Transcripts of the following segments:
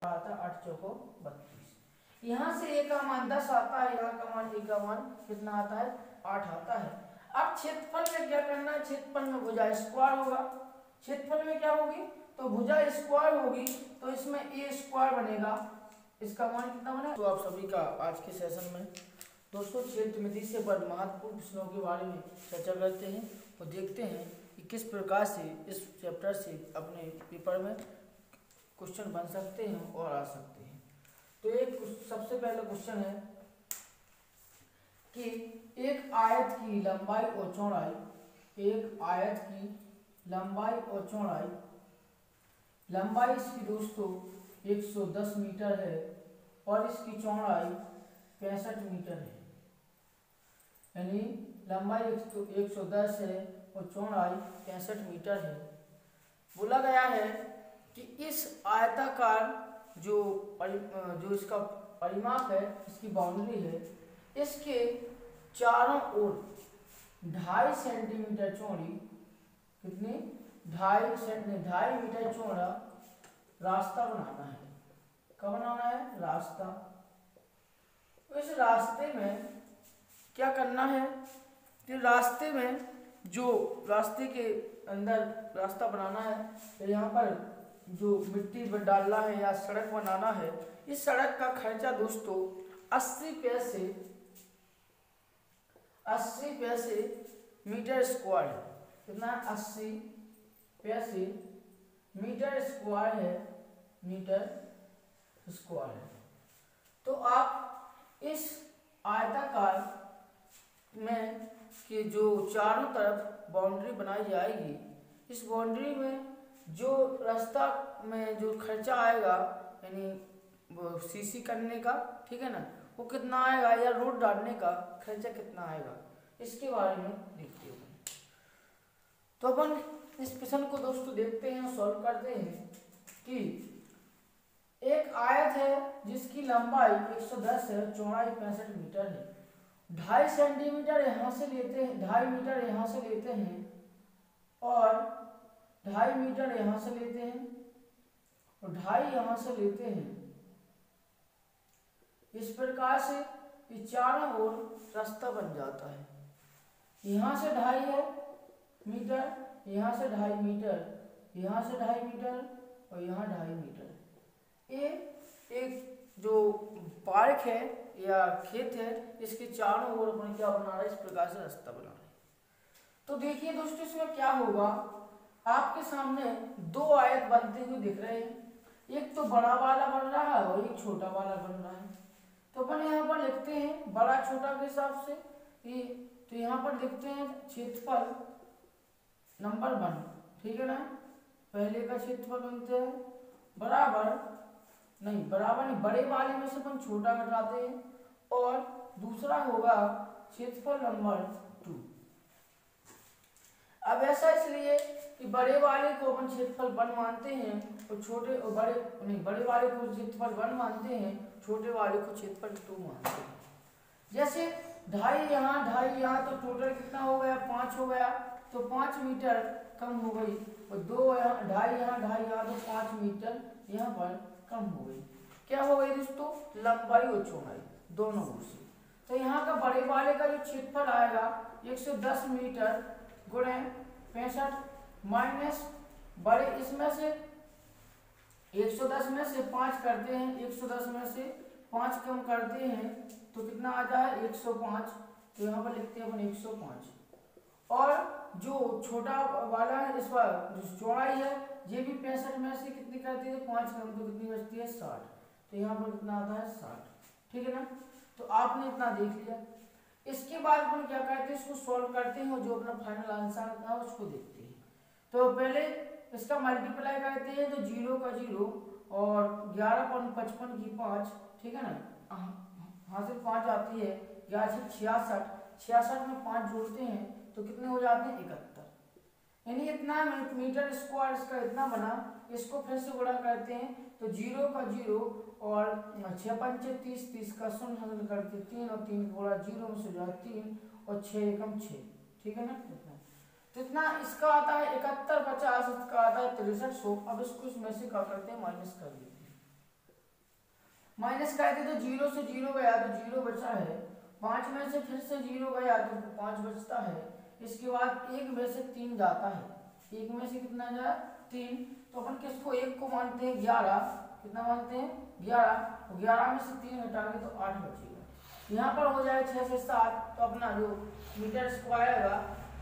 आता है 8 चौको 32। यहाँ से ए का मान 10 आता है, यहाँ का मान ए का मान कितना आता है 8 आता है। अब क्षेत्रफल में क्या करना है, क्षेत्रफल में भुजा स्क्वायर होगा, क्षेत्रफल में क्या होगी तो भुजा स्क्वायर होगी, तो इसमें ए स्क्वायर बनेगा, इसका मान कितना बना। तो आप सभी का आज के सेशन में दोस्तों क्षेत्रमिति से पर महत्वपूर्ण प्रश्नों के बारे में चर्चा करते हैं और देखते हैं कि किस प्रकार से इस चैप्टर से अपने पेपर में क्वेश्चन बन सकते हैं और आ सकते हैं। तो एक सबसे पहला क्वेश्चन है कि एक आयत की लंबाई और चौड़ाई, एक आयत की लंबाई और चौड़ाई, लंबाई इसकी दोस्तों 110 मीटर है और इसकी चौड़ाई 65 मीटर है, यानी लंबाई 110 है और चौड़ाई 65 मीटर है। बोला गया है कि इस आयताकार जो इसका परिमाप है, इसकी बाउंड्री है, इसके चारों ओर 2.5 सेंटीमीटर चौड़ी, कितनी 2.5 मीटर चौड़ा रास्ता बनाना है। कब बनाना है, रास्ता। इस रास्ते में क्या करना है कि रास्ते में जो रास्ते के अंदर रास्ता बनाना है, तो यहाँ पर जो मिट्टी डालना है या सड़क बनाना है, इस सड़क का खर्चा दोस्तों 80 पैसे मीटर स्क्वायर है। कितना 80 पैसे मीटर स्क्वायर है, मीटर स्क्वायर है। तो आप इस आयताकार में कि जो चारों तरफ बाउंड्री बनाई जाएगी, इस बाउंड्री में जो रास्ता में जो खर्चा आएगा, यानी सीसी करने का, ठीक है ना, वो कितना आएगा, या रोड डालने का खर्चा कितना आएगा, इसके बारे में देखते हैं। तो अपन इस प्रश्न को दोस्तों देखते हैं, सॉल्व करते हैं कि एक आयत है जिसकी लंबाई 110 है, चौड़ाई 65 मीटर है, 2.5 सेंटीमीटर यहाँ से लेते हैं, 2.5 मीटर यहाँ से लेते हैं और 2.5 मीटर यहाँ से लेते हैं और 2.5 यहाँ से लेते हैं। इस प्रकार से ये चारों ओर रास्ता बन जाता है। यहाँ से 2.5 मीटर, यहाँ से 2.5 मीटर, यहाँ से 2.5 मीटर और यहाँ 2.5 मीटर। ये एक जो पार्क है या खेत है, इसके चारों ओर अपन क्या बना रहे हैं, इस प्रकार से रास्ता बना रहे हैं। तो देखिए दोस्तों इसमें क्या होगा, आपके सामने दो आयत बनते हुए दिख रहे हैं, एक तो बड़ा वाला बन रहा है और एक छोटा वाला बन रहा है। तो अपन यहाँ पर लिखते हैं बड़ा छोटा के हिसाब से, तो यहाँ पर लिखते हैं क्षेत्रफल नंबर 1, ठीक है ना। पहले का क्षेत्रफल बनते हैं बराबर नहीं, बड़े वाले में से अपन छोटा घटाते हैं, और दूसरा होगा क्षेत्रफल नंबर 2। अब ऐसा इसलिए कि बड़े वाले को अपन क्षेत्रफल 1 मानते हैं और बड़े वाले को क्षेत्रफल 1 मानते हैं, छोटे वाले को क्षेत्रफल 2 मानते हैं। जैसे 2.5 यहाँ, तो टोटल कितना हो गया, 5 हो गया, तो 5 मीटर कम हो गई, और 2.5 यहाँ, तो 5 मीटर यहाँ पर कम हो गई। क्या हो गई दोस्तों, लंबाई और चौड़ाई दोनों ओर से। तो यहाँ का बड़े वाले का जो क्षेत्रफल आएगा 110 मीटर गुणे 65 माइनस बड़े, इसमें से 110 में से 5 करते हैं, 110 में से 5 कम करते हैं तो कितना आ जाए 105। तो यहाँ पर लिखते हैं अपन 105। और जो छोटा वाला है, इस पर जो चौड़ाई है, ये भी 65 में से कितनी करती है, 5 कम, तो कितनी बचती है 60। तो यहाँ पर कितना आता है 60, ठीक है ना। तो आपने इतना देख लिया। इसके बाद अपन क्या करते हैं, इसको सॉल्व करते हैं और जो अपना फाइनल आंसर आता है उसको देखते हैं। तो पहले इसका मल्टीप्लाई करते हैं, तो 0 का 0 और 11.55 की 5, ठीक है ना, हासिल 5 आती है, 11 66, 66 में 5 जोड़ते हैं तो कितने हो जाते हैं 71, यानी इतना मीटर स्क्वायर इसका इतना बना। इसको फिर से गुणा करते हैं, तो 0 का 0 और 6 पंच 30, 30 का 0 हासिल करते 3 और 3 गुणा 0 में से जाए 3 और 6 एकम 6, ठीक है ना। तो इतना इसका आता है 71, 50, इसका आता है 6300। अब इसको इसमें से क्या करते हैं, माइनस कर देते हैं। माइनस करते तो 0 से 0 गया तो 0 बचा है, 5 में से फिर से 0 गया तो 5 बचता है, इसके बाद 1 में से 3 जाता है, 1 में से कितना जाए 3, तो अपन किसको 1 को मानते हैं 11, कितना मानते हैं 11, तो 11 में से 3 हटाएंगे तो 8 बचेगा, यहाँ पर हो जाए 6 से 7, तो अपना जो मीटर स्क्वायर आएगा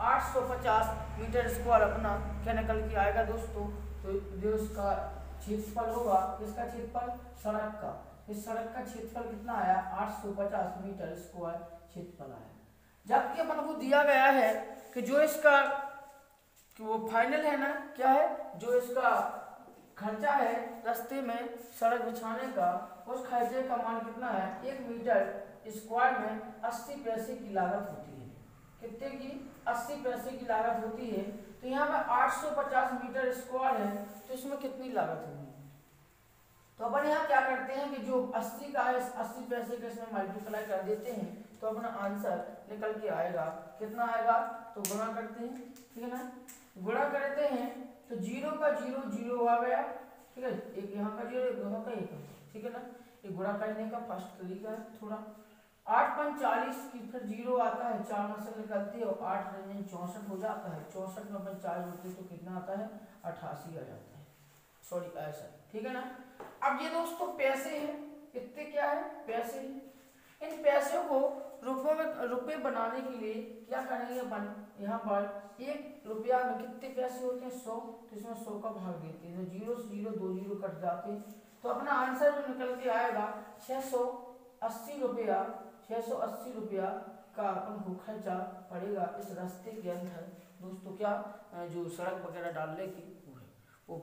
850 मीटर स्क्वायर अपना क्या निकल के आएगा दोस्तों। तो जो इसका क्षेत्रफल होगा, इसका क्षेत्रफल सड़क का, इस सड़क का क्षेत्रफल कितना आया 850 मीटर स्क्वायर क्षेत्रफल आया। जबकि अपन को दिया गया है कि जो इसका वो फाइनल है ना क्या है, जो इसका खर्चा है रास्ते में सड़क बिछाने का, उस खर्चे का मान कितना है 1 मीटर स्क्वायर में 80 पैसे की लागत होती है। कितने की 80 पैसे की लागत होती है। तो यहाँ पे 850 मीटर स्क्वायर है, तो इसमें कितनी लागत होगी। तो अपन यहाँ क्या करते हैं कि जो 80 का है 80 पैसे का इसमें मल्टीप्लाई कर देते हैं, तो अपना आंसर निकल के आएगा, कितना आएगा तो गुणा करते हैं, ठीक है ना, गुणा करते हैं तो 0 का 0 0 आ गया, ठीक है, एक यहाँ का 0 एक यहाँ का 1, ठीक है ना, ये गुणा करने का फर्स्ट तरीका है थोड़ा। 8 5 40 की फिर 0 आता है, 4 में से निकलती है और 8 रंजन 64 हो जाता है, 64 में अपन 4 जोड़ते तो कितना आता है 88 आ जाता है, सॉरी ऐसा, ठीक है ना। अब ये दोस्तों पैसे हैं, कितने क्या है पैसे हैं, इन पैसों को रुपए बनाने के लिए क्या करेंगे अपन, यहाँ पर 1 रुपया में कितने पैसे होते हैं 100, तो इसमें 100 का भाग देते हैं, तो 0 से 0 2 0 कट जाते हैं, तो अपना आंसर जो निकल के आएगा 680 रुपया, 680 रुपया का अपन को खर्चा पड़ेगा इस रास्ते के अंदर दोस्तों, क्या जो सड़क वगैरह डालने की वो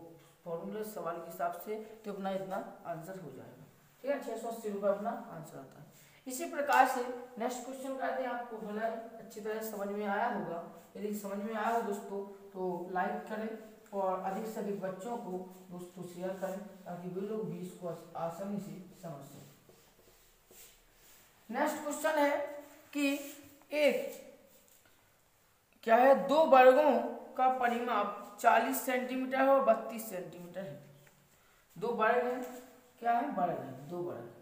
फॉर्मूले सवाल के हिसाब से, तो अपना इतना आंसर हो जाएगा, ठीक है, 680 रुपये अपना आंसर आता है। इसी प्रकार से नेक्स्ट क्वेश्चन करते हैं, आपको भला अच्छी तरह समझ में आया होगा, यदि समझ में आया हो दोस्तों तो लाइक करें और अधिक से अधिक बच्चों को दोस्तों शेयर करें, ताकि वे लोग भी इसको आसानी से समझ सकें। नेक्स्ट क्वेश्चन है कि एक क्या है 2 वर्गों का परिमाप 40 सेंटीमीटर और 32 सेंटीमीटर है। 2 वर्ग है, क्या है वर्ग है, 2 वर्ग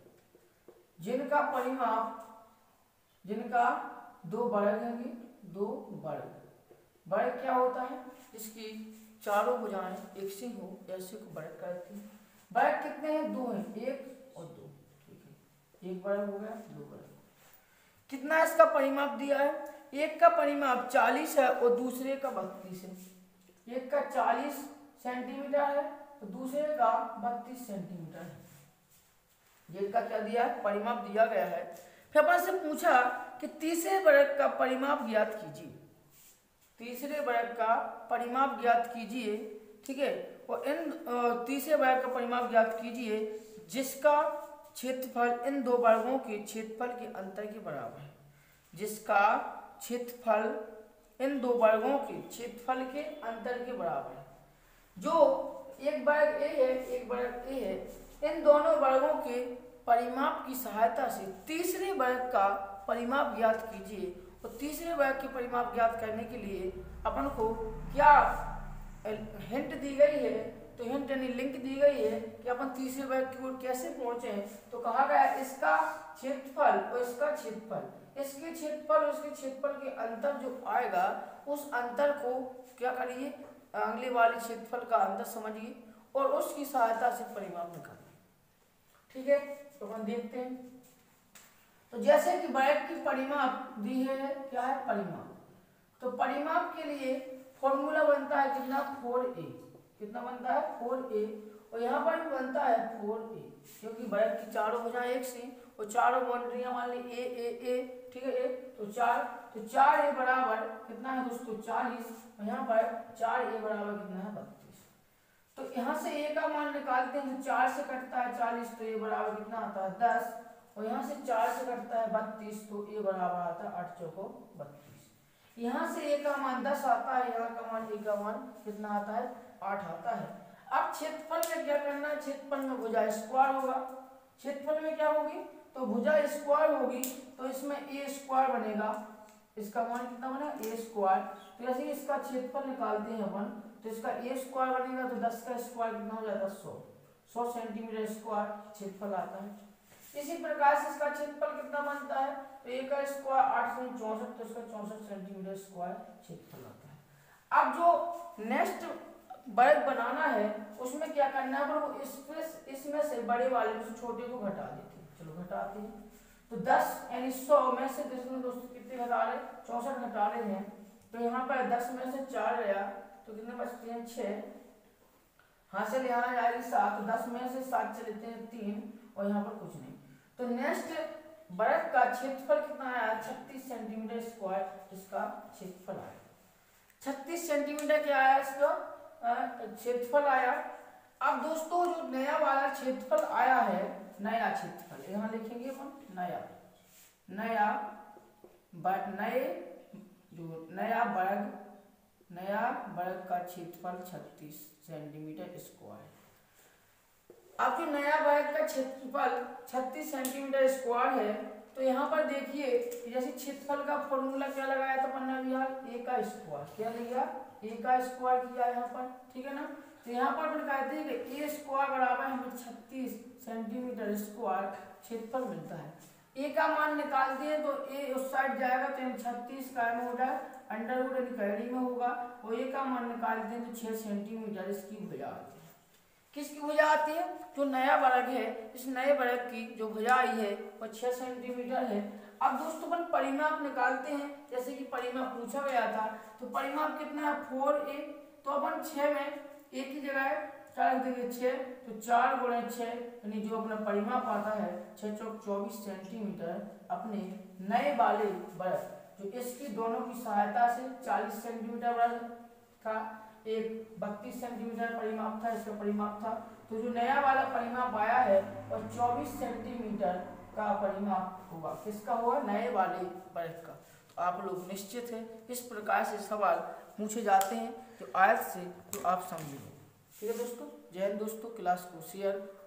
जिनका परिमाप, जिनका 2 वर्ग है, 2 वर्ग, वर्ग क्या होता है इसकी चारों भुजाएं एक से हो ऐसे को वर्ग कहते हैं। वर्ग कितने हैं 2 हैं, 1 और 2, ठीक है, 1 वर्ग हो गया 2 वर्ग। कितना इसका परिमाप दिया है, एक का परिमाप 40 है और दूसरे का 32 है, एक का 40 सेंटीमीटर है तो दूसरे का 32 सेंटीमीटर है। ये का क्या दिया है परिमाप दिया गया है। फिर अपन से पूछा कि तीसरे वर्ग का परिमाप ज्ञात कीजिए, तीसरे वर्ग का परिमाप ज्ञात कीजिए, ठीक है, और इन तीसरे वर्ग का परिमाप ज्ञात कीजिए जिसका क्षेत्रफल इन 2 वर्गों के क्षेत्रफल के अंतर के बराबर है, जिसका क्षेत्रफल इन 2 वर्गों के क्षेत्रफल के अंतर के बराबर है। जो एक वर्ग ए है एक वर्ग ए है, इन दोनों वर्गों के परिमाप की सहायता से तीसरे वर्ग का परिमाप ज्ञात कीजिए। और तीसरे वर्ग के परिमाप ज्ञात करने के लिए अपन को क्या हिंट दी गई है, तो हिंट यानी लिंक दी गई है कि अपन तीसरे वर्ग की ओर कैसे पहुंचे। तो कहा गया इसका क्षेत्रफल और इसका क्षेत्रफल, इसके क्षेत्रफल और इसके क्षेत्रफल के अंतर जो आएगा उस अंतर को क्या करिए अगले वाले क्षेत्रफल का अंतर समझिए और उसकी सहायता से परिमाप निकालिए, ठीक है। तो हम देखते हैं, तो जैसे कि वर्ग की परिमाप दी है, क्या है परिमाप, तो परिमाप के लिए फॉर्मूला बनता है कितना 4a, कितना बनता है 4a, और यहाँ पर भी बनता है 4a, क्योंकि वर्ग की चारों भुजाएं एक सी और चारों बाउंड्रियां मान ली a, ठीक है, तो 4a बराबर कितना है दोस्तों 40, और यहाँ पर 4a बराबर कितना है 32। तो यहाँ से a का मान निकालते हैं तो 4 से कटता है 40, तो a बराबर कितना आता है 10, और यहाँ से 4 से कटता है 32, तो a बराबर आता है 8 चौको 32। यहाँ से a का मान 10 आता है, यहाँ का मान a का मान कितना आता है 8 आता है। अब क्षेत्रफल में क्या करना है, क्षेत्रफल में भुजा स्क्वायर होगा, क्षेत्रफल में क्या होगी तो भुजा स्क्वायर होगी, तो इसमें a स्क्वायर बनेगा, इसका मान कितना बनेगा a स्क्वायर। तो ऐसे इसका क्षेत्रफल निकालते हैं अपन, तो इसका a स्क्वायर बनेगा, तो 10 का स्क्वायर कितना हो जाता है 100 सेंटीमीटर स्क्वायर क्षेत्रफल आता है। इसी प्रकार से इसका क्षेत्रफल कितना बनता है, तो ए का स्क्वायर 864, तो इसका 64 सेंटीमीटर स्क्वायर क्षेत्रफल आता है। अब जो नेक्स्ट वर्ग बनाना है उसमें क्या करना है, वो इसमें से बड़े वाले में से छोटे को घटा देते हैं। चलो घटाते हैं, तो 10 यानी 100 में से दोस्तों कितने घटा रहे, 64 घटा रहे हैं, तो यहाँ पर 10 में से 4 गया तो कितने बचते हैं 6, हासिल यहाँ आएगी 7, तो 10 में से 7 चलते हैं 3, और यहाँ पर कुछ नहीं। तो नेक्स्ट वर्ग का क्षेत्रफल कितना आया, 36 सेंटीमीटर स्क्वायर इसका क्षेत्रफल आया। 36 सेंटीमीटर क्या आया इसका क्षेत्रफल आया। अब दोस्तों जो नया वाला क्षेत्रफल आया है, नया क्षेत्रफल यहाँ लिखेंगे अपन, नया वर्ग का क्षेत्रफल 36 सेंटीमीटर स्क्वायर। अब जो नया वर्ग का क्षेत्रफल 36 सेंटीमीटर स्क्वायर है, तो यहाँ पर देखिए जैसे क्षेत्रफल का फॉर्मूला क्या लगाया था अपन ने, ए का स्क्वायर, क्या लिया, ए का स्क्वायर किया यहाँ पर, ठीक है ना। तो यहाँ पर अपन कहते हैं कि ए स्क्वायर बराबर हमें 36 सेंटीमीटर स्क्वायर क्षेत्रफल मिलता है। ए का मान निकालते हैं तो ए उस साइड जाएगा तो 36 का हो जाए अंडर रूट कैरी में होगा, और ए का मान निकालते हैं तो 6 सेंटीमीटर इसकी भुजा आती है। किसकी भुजा आती है, जो नया वर्ग है, इस नए वर्ग की जो भुजा आई है वो 6 सेंटीमीटर है। अब दोस्तों अपन परिमाप निकालते हैं, जैसे कि परिमाप पूछा गया था, तो परिमाप कितना है 4a, तो अपन 6 में a की जगह क्या रख देंगे 6, तो 4 गुणे 6 यानी जो अपना परिमाप आता है 6 चौक 24 सेंटीमीटर अपने नए वाले वर्ग, जो इसकी दोनों की सहायता से 40 सेंटीमीटर वर्ग था, एक 32 सेंटीमीटर परिमाप था, इसका परिमाप था, तो जो नया वाला परिमाप आया है और 24 सेंटीमीटर का परिमाप होगा, किसका होगा, नए वाले वर्ग का। तो आप लोग निश्चित है इस प्रकार से सवाल पूछे जाते हैं जो आयत से, तो आप समझिए। ठीक है दोस्तों, जय हिंद दोस्तों, क्लास को शेयर